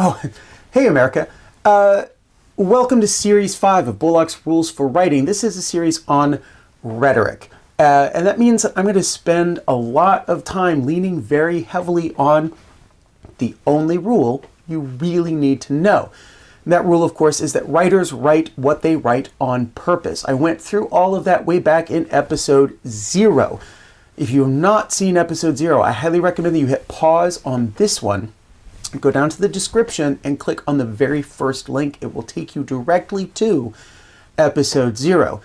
Oh, hey America. Welcome to Series 5 of Bullock's Rules for Writing. This is a series on rhetoric. And that means I'm going to spend a lot of time leaning very heavily on the only rule you really need to know. And that rule, of course, is that writers write what they write on purpose. I went through all of that way back in episode 0. If you have not seen episode 0, I highly recommend that you hit pause on this one, go down to the description and click on the very first link. It will take you directly to episode 0.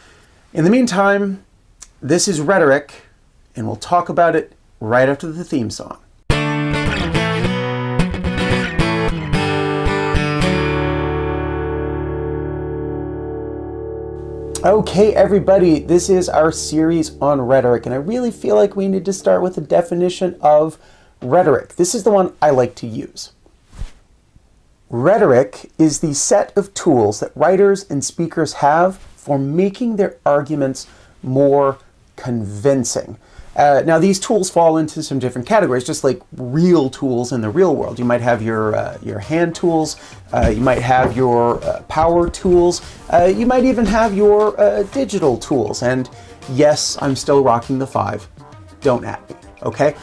In the meantime, this is rhetoric, and we'll talk about it right after the theme song. Okay, everybody, this is our series on rhetoric, and I really feel like we need to start with a definition of rhetoric. This is the one I like to use. Rhetoric is the set of tools that writers and speakers have for making their arguments more convincing. Now, these tools fall into some different categories, just like real tools in the real world. You might have your hand tools, you might have your power tools, you might even have your digital tools. And yes, I'm still rocking the 5. Don't at me, okay?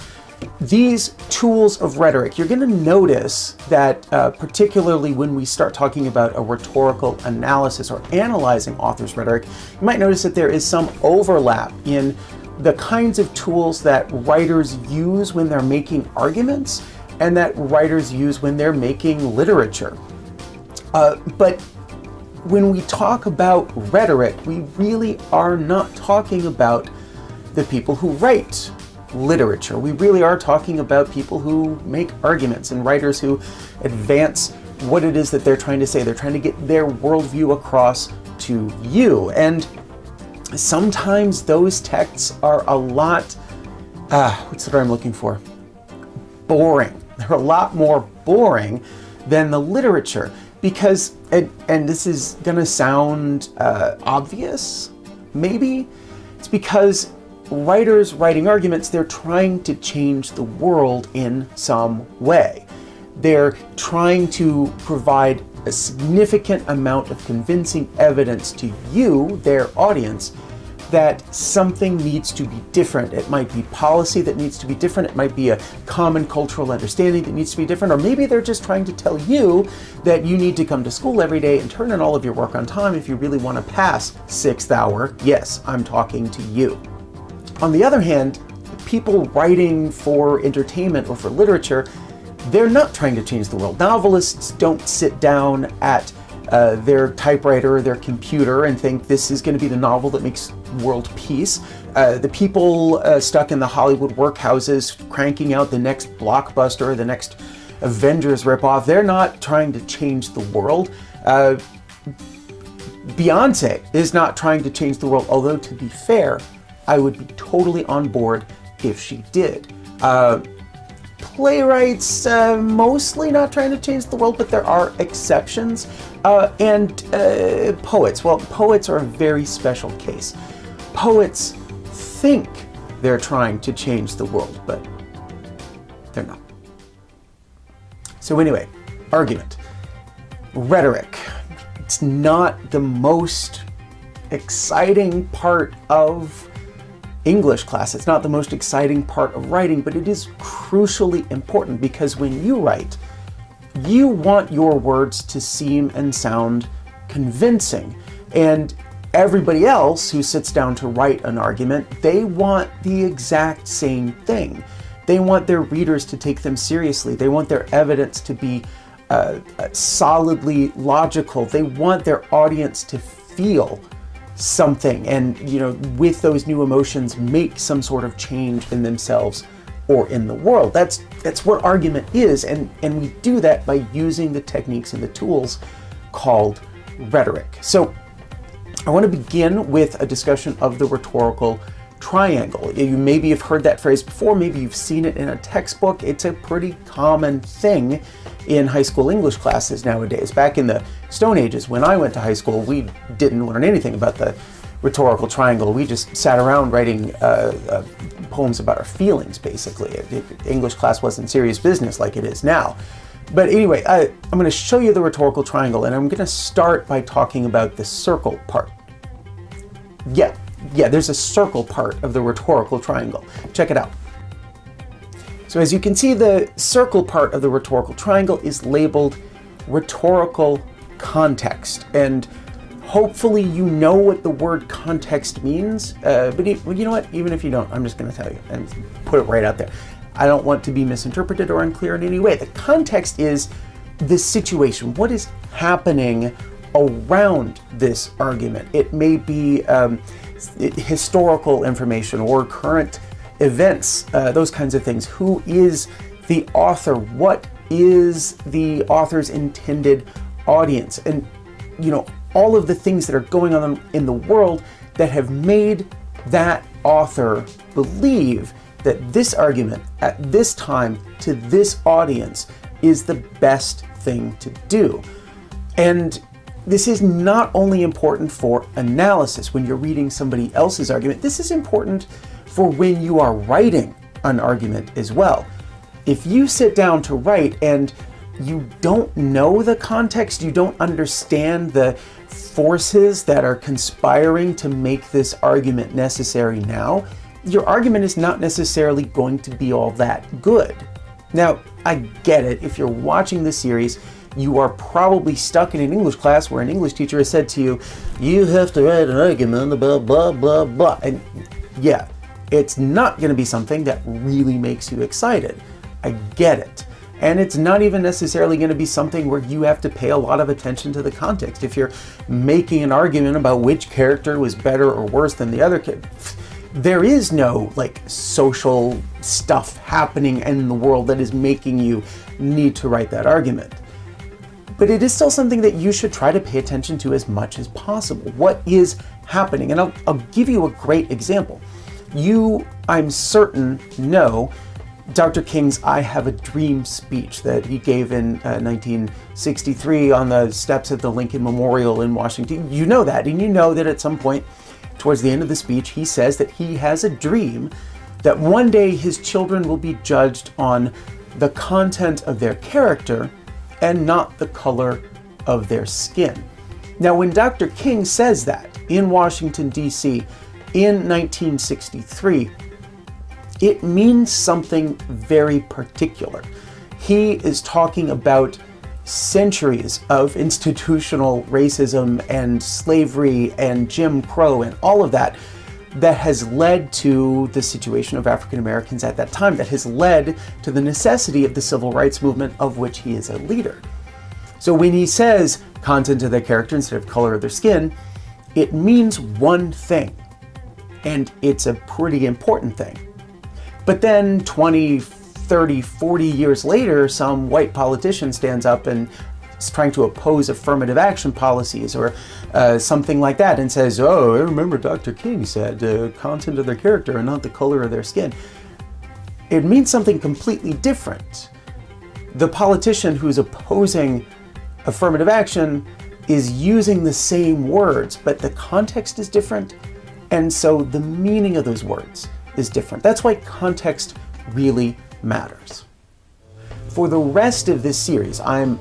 These tools of rhetoric, you're going to notice that particularly when we start talking about a rhetorical analysis or analyzing authors' rhetoric, you might notice that there is some overlap in the kinds of tools that writers use when they're making arguments and that writers use when they're making literature. But when we talk about rhetoric, we really are not talking about the people who write literature. We really are talking about people who make arguments and writers who advance what it is that they're trying to say. They're trying to get their worldview across to you. And sometimes those texts are a lot, what's the word I'm looking for? Boring. They're a lot more boring than the literature because, and this is gonna sound obvious, maybe, it's because writers writing arguments, they're trying to change the world in some way. They're trying to provide a significant amount of convincing evidence to you, their audience, that something needs to be different. It might be policy that needs to be different. It might be a common cultural understanding that needs to be different. Or maybe they're just trying to tell you that you need to come to school every day and turn in all of your work on time if you really want to pass 6th hour. Yes, I'm talking to you. On the other hand, people writing for entertainment or for literature, they're not trying to change the world. Novelists don't sit down at their typewriter or their computer and think this is going to be the novel that makes world peace. The people stuck in the Hollywood workhouses cranking out the next blockbuster, the next Avengers ripoff, they're not trying to change the world. Beyonce is not trying to change the world, although to be fair, I would be totally on board if she did. Playwrights, mostly not trying to change the world, but there are exceptions. And poets, well, poets are a very special case. Poets think they're trying to change the world, but they're not. So anyway, argument. Rhetoric. It's not the most exciting part of English class. It's not the most exciting part of writing, but it is crucially important because when you write, you want your words to seem and sound convincing. And everybody else who sits down to write an argument, they want the exact same thing. They want their readers to take them seriously. They want their evidence to be solidly logical. They want their audience to feel something and, with those new emotions, make some sort of change in themselves or in the world. That's what argument is, and we do that by using the techniques and the tools called rhetoric. So I want to begin with a discussion of the rhetorical triangle. You maybe have heard that phrase before, maybe you've seen it in a textbook. It's a pretty common thing in high school English classes nowadays. Back in the Stone Ages, when I went to high school, we didn't learn anything about the rhetorical triangle. We just sat around writing poems about our feelings, basically. English class wasn't serious business like it is now. But anyway, I'm going to show you the rhetorical triangle, and I'm going to start by talking about the circle part. Yeah, there's a circle part of the rhetorical triangle. Check it out. So as you can see, the circle part of the rhetorical triangle is labeled rhetorical context. And hopefully you know what the word context means. But you know what? Even if you don't, I'm just going to tell you and put it right out there. I don't want to be misinterpreted or unclear in any way. The context is the situation. What is happening around this argument? It may be historical information or current events, those kinds of things. Who is the author? What is the author's intended audience? And, all of the things that are going on in the world that have made that author believe that this argument at this time to this audience is the best thing to do. And this is not only important for analysis when you're reading somebody else's argument, this is important for when you are writing an argument as well. If you sit down to write and you don't know the context, you don't understand the forces that are conspiring to make this argument necessary now, your argument is not necessarily going to be all that good. Now, I get it. If you're watching this series, you are probably stuck in an English class where an English teacher has said to you, you have to write an argument about blah, blah, blah. And yeah, it's not going to be something that really makes you excited. I get it. And it's not even necessarily going to be something where you have to pay a lot of attention to the context. If you're making an argument about which character was better or worse than the other character, there is no social stuff happening in the world that is making you need to write that argument. But it is still something that you should try to pay attention to as much as possible. What is happening? And I'll give you a great example. You, I'm certain, know Dr. King's I Have a Dream speech that he gave in 1963 on the steps of the Lincoln Memorial in Washington. You know that, and you know that at some point towards the end of the speech, he says that he has a dream that one day his children will be judged on the content of their character and not the color of their skin. Now, when Dr. King says that in Washington, D.C. in 1963, it means something very particular. He is talking about centuries of institutional racism and slavery and Jim Crow and all of that has led to the situation of African Americans at that time, that has led to the necessity of the civil rights movement of which he is a leader. So when he says content of their character instead of color of their skin, it means one thing, and it's a pretty important thing. But then 20, 30, 40 years later, some white politician stands up and is trying to oppose affirmative action policies or something like that and says, oh, I remember Dr. King said content of their character and not the color of their skin. It means something completely different. The politician who's opposing affirmative action is using the same words, but the context is different, and so the meaning of those words is different. That's why context really matters. For the rest of this series, I'm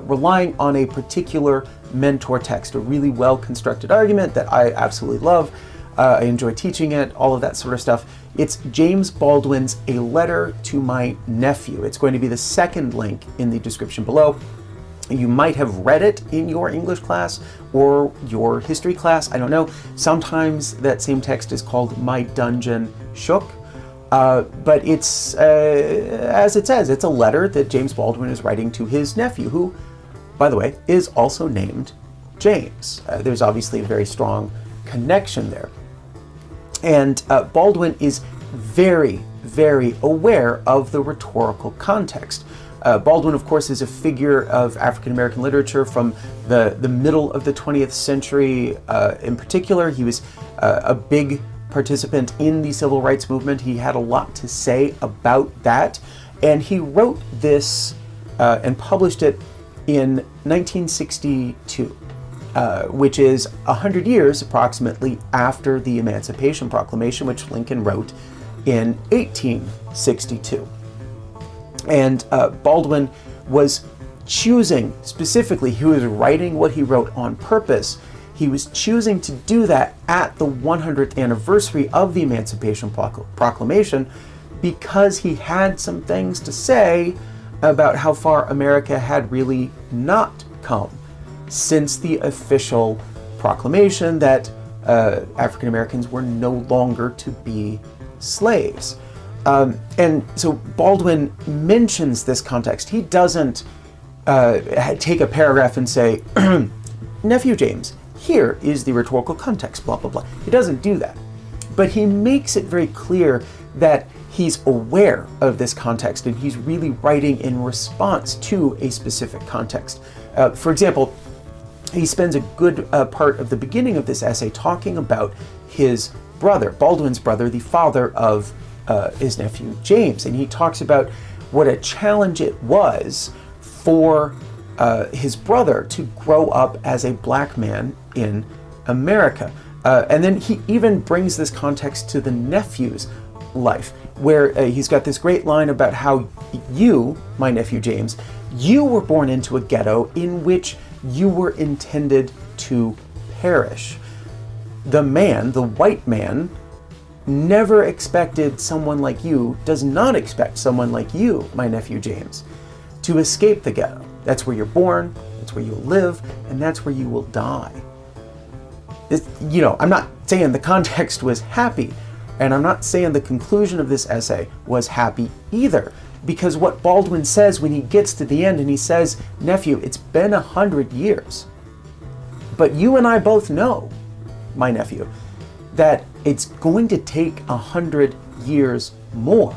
relying on a particular mentor text, a really well-constructed argument that I absolutely love. I enjoy teaching it, all of that sort of stuff. It's James Baldwin's A Letter to My Nephew. It's going to be the second link in the description below. You might have read it in your English class or your history class, I don't know. Sometimes that same text is called My Dungeon Shook. But it's, as it says, it's a letter that James Baldwin is writing to his nephew, who, by the way, is also named James. There's obviously a very strong connection there. And Baldwin is very, very aware of the rhetorical context. Baldwin, of course, is a figure of African American literature from the middle of the 20th century. In particular, he was a big participant in the civil rights movement. He had a lot to say about that. And he wrote this and published it in 1962, which is 100 years approximately after the Emancipation Proclamation, which Lincoln wrote in 1862. And Baldwin was choosing specifically, he was writing what he wrote on purpose. He was choosing to do that at the 100th anniversary of the Emancipation Proclamation because he had some things to say about how far America had really not come since the official proclamation that African Americans were no longer to be slaves. And so Baldwin mentions this context. He doesn't take a paragraph and say, Nephew James, here is the rhetorical context, blah, blah, blah. He doesn't do that. But he makes it very clear that he's aware of this context and he's really writing in response to a specific context. For example, he spends a good part of the beginning of this essay talking about his brother, Baldwin's brother, the father of his nephew James. And he talks about what a challenge it was for his brother to grow up as a black man in America. And then he even brings this context to the nephew's life, where he's got this great line about how you, my nephew James, you were born into a ghetto in which you were intended to perish. The man, the white man, never expected someone like you, does not expect someone like you, my nephew James, to escape the ghetto. That's where you're born, that's where you'll live, and that's where you will die. I'm not saying the context was happy, and I'm not saying the conclusion of this essay was happy either, because what Baldwin says when he gets to the end and he says, nephew, it's been 100 years, but you and I both know, my nephew, that it's going to take 100 years more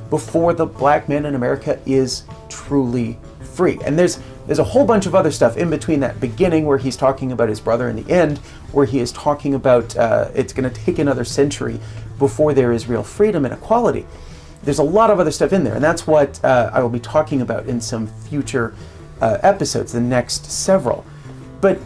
before the black man in America is truly free. And there's a whole bunch of other stuff in between that beginning where he's talking about his brother and the end where he is talking about it's going to take another century before there is real freedom and equality. There's a lot of other stuff in there, and that's what I will be talking about in some future episodes, the next several. But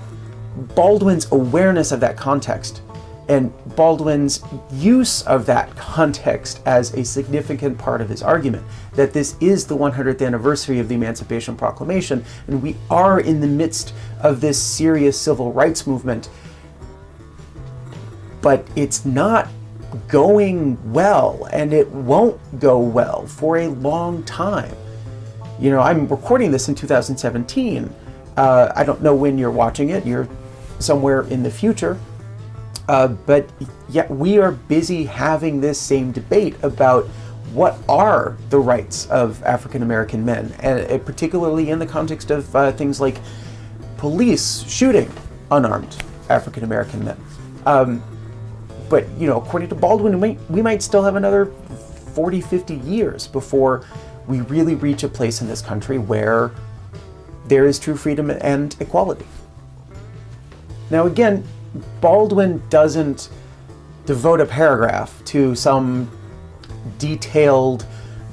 Baldwin's awareness of that context and Baldwin's use of that context as a significant part of his argument, that this is the 100th anniversary of the Emancipation Proclamation, and we are in the midst of this serious civil rights movement, but it's not going well, and it won't go well for a long time. I'm recording this in 2017. I don't know when you're watching it. You're somewhere in the future. But yet we are busy having this same debate about what are the rights of African American men, and particularly in the context of things like police shooting unarmed African American men. But according to Baldwin, we might still have another 40, 50 years before we really reach a place in this country where there is true freedom and equality. Now again, Baldwin doesn't devote a paragraph to some detailed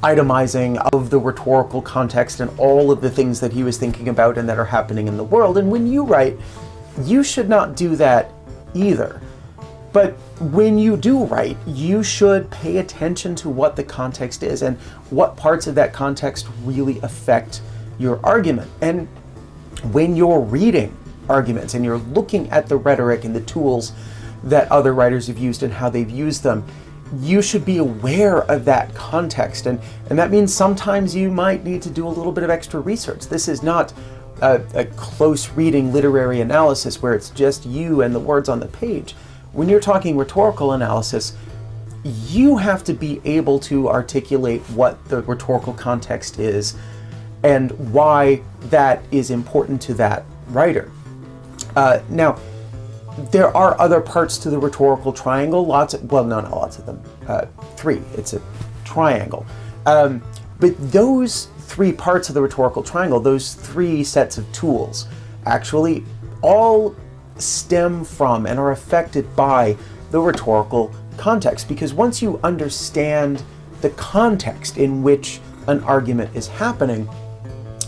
itemizing of the rhetorical context and all of the things that he was thinking about and that are happening in the world. And when you write, you should not do that either. But when you do write, you should pay attention to what the context is and what parts of that context really affect your argument. And when you're reading arguments and you're looking at the rhetoric and the tools that other writers have used and how they've used them, you should be aware of that context. And that means sometimes you might need to do a little bit of extra research. This is not a close reading literary analysis where it's just you and the words on the page. When you're talking rhetorical analysis, you have to be able to articulate what the rhetorical context is and why that is important to that writer. Now, there are other parts to the rhetorical triangle, not lots of them, three, it's a triangle. But those three parts of the rhetorical triangle, those three sets of tools, actually all stem from and are affected by the rhetorical context. Because once you understand the context in which an argument is happening,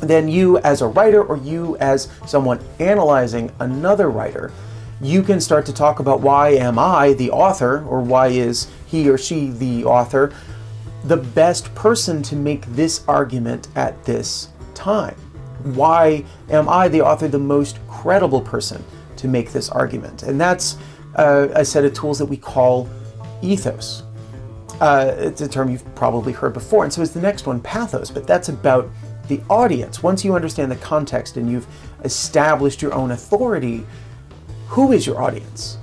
then you as a writer or you as someone analyzing another writer, you can start to talk about why am I, the author, or why is he or she, the author, the best person to make this argument at this time. why am I, the author, the most credible person to make this argument? And that's a set of tools that we call ethos. It's a term you've probably heard before, and so is the next one, pathos, but that's about the audience. Once you understand the context and you've established your own authority, who is your audience?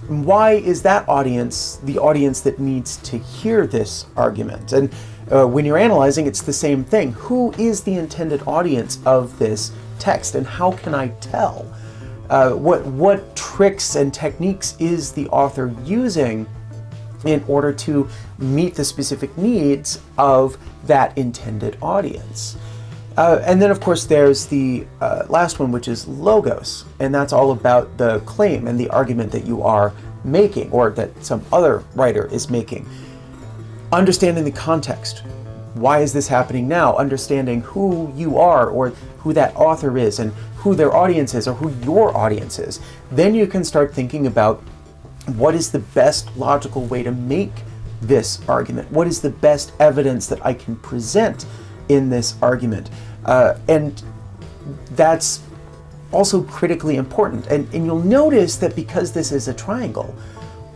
And why is that audience the audience that needs to hear this argument? And when you're analyzing, it's the same thing. Who is the intended audience of this text, and how can I tell? What tricks and techniques is the author using in order to meet the specific needs of that intended audience? And then, of course, there's the last one, which is logos, and that's all about the claim and the argument that you are making, or that some other writer is making. Understanding the context. Why is this happening now? Understanding who you are, or who that author is, and who their audience is, or who your audience is. Then you can start thinking about what is the best logical way to make this argument? What is the best evidence that I can present in this argument? And that's also critically important. And you'll notice that because this is a triangle,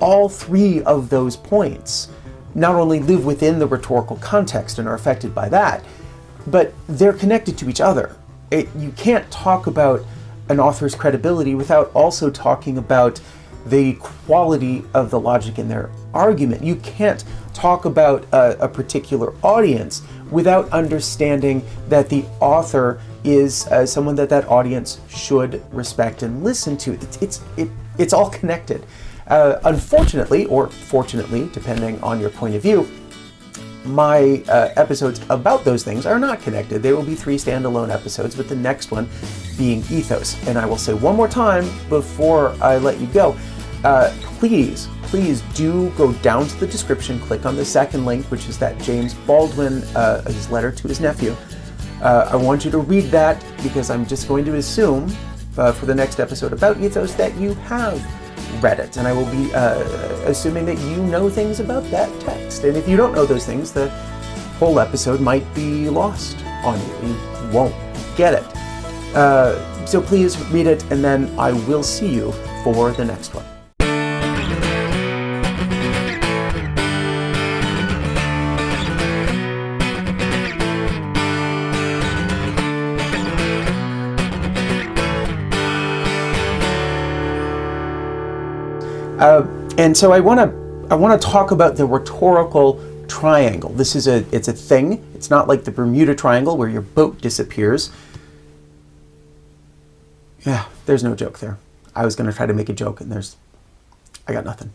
all three of those points not only live within the rhetorical context and are affected by that, but they're connected to each other. You can't talk about an author's credibility without also talking about the quality of the logic in their argument. You can't talk about a particular audience without understanding that the author is someone that audience should respect and listen to. It's all connected. Unfortunately, or fortunately, depending on your point of view, my episodes about those things are not connected. There will be 3 standalone episodes, with the next one being ethos. And I will say one more time before I let you go, please do go down to the description, click on the second link, which is that James Baldwin, his letter to his nephew. I want you to read that, because I'm just going to assume for the next episode about ethos that you have read it, and I will be assuming that you know things about that text. And if you don't know those things, the whole episode might be lost on you. You won't get it. So please read it, and then I will see you for the next one. And so I want to talk about the rhetorical triangle. It's a thing. It's not like the Bermuda Triangle where your boat disappears. Yeah, there's no joke there. I was going to try to make a joke, and I got nothing.